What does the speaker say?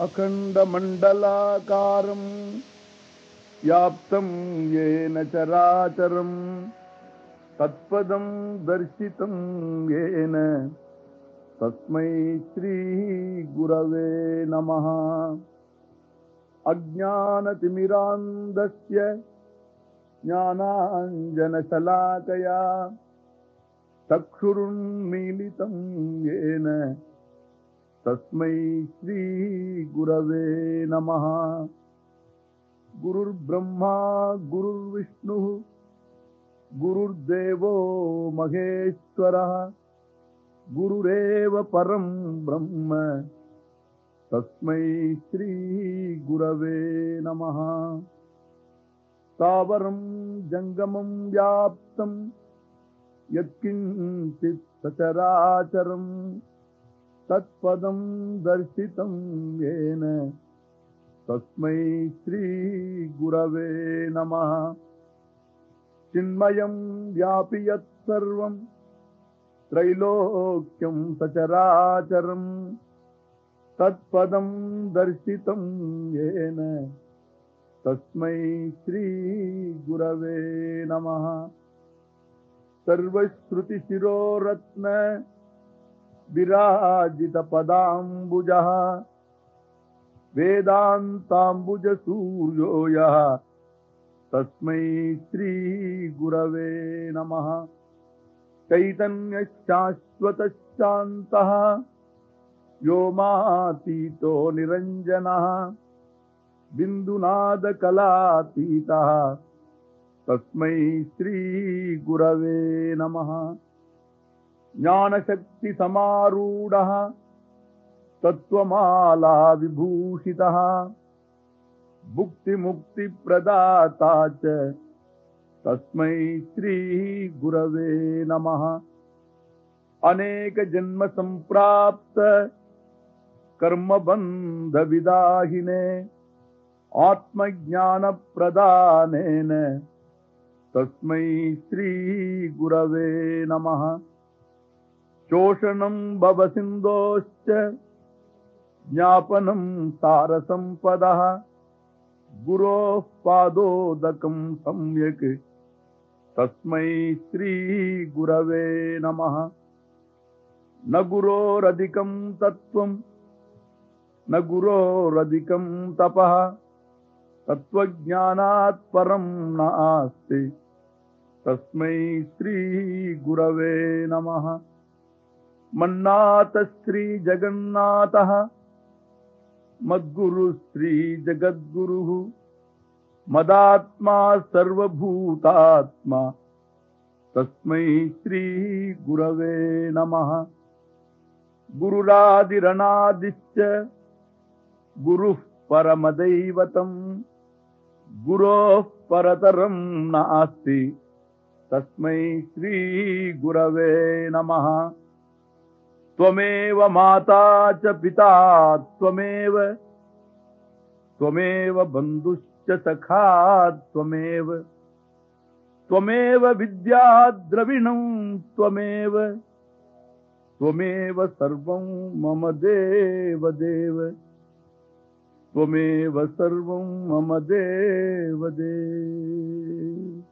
अखण्डमण्डलाकारं व्याप्तं येन चराचरं तत्पदं दर्शितं येन तस्मै श्री गुरवे नमः। अज्ञानतिमिरान्धस्य ज्ञानाञ्जनशलाकया चक्षुरुन्मीलितं येन तस्मै श्री गुरवे नमः। गुरुर्ब्रह्मा गुरुर्विष्णुः गुरुर्देवो महेश्वरः गुरुरेव परं ब्रह्म तस्मै श्री गुरवे नमः। स्थावरं जंगमं व्याप्तं यत्किंचित् सचराचरं तत्पदं दर्शितं येन तस्मै श्री गुरवे नमः। चिन्मयं व्यापि यत्सर्वं त्रैलोक्यं सचराचरं तत्पदं दर्शितं येन तस्मै श्री गुरवे नमः। सर्वश्रुतिशिरोरत्न विराजितपदाम्बुजः वेदान्ताम्बुजसूर्यो यः तस्मै श्री गुरवे नमः। चैतन्यशाश्वतशान्तः व्योमातीतो निरञ्जनः बिन्दुनादकलातीतः तस्मै श्री गुरवे नमः। ज्ञानशक्तिसमारूढः तत्त्वमाला विभूषितः भुक्तिमुक्तिप्रदाता च तस्मै श्री गुरवे नमः। अनेक जन्म संप्राप्त कर्मबंध विदाहिने आत्मज्ञान प्रदानेन तस्मै श्री गुरवे नमः। शोषणं भवसिन्धोश्च ज्ञापनं सारसम्पदः गुरोः पादोदकं सम्यक् तस्मै श्री गुरवे नमः। न गुरोरधिकं तत्त्वं न गुरोरधिकं तपः तत्त्वज्ञानात् परं नास्ति तस्मै श्री गुरवे नमः। मन्नाथ श्री जगन्नाथः मद्गुरु श्री जगद्गुरुः मदात्मा सर्वभूतात्मा तस्मै श्री गुरवे नमः। गुरुरादिरनादिश्च गुरुः परमदैवतं गुरोः परतरं नास्ति तस्मै श्री गुरवे नमः। त्वमेव माता च पिता त्वमेव त्वमेव बन्धुश्च सखा त्वमेव त्वमेव विद्या द्रविणं त्वमेव त्वमेव सर्वं मम देव देव त्वमेव सर्वं मम देव देव।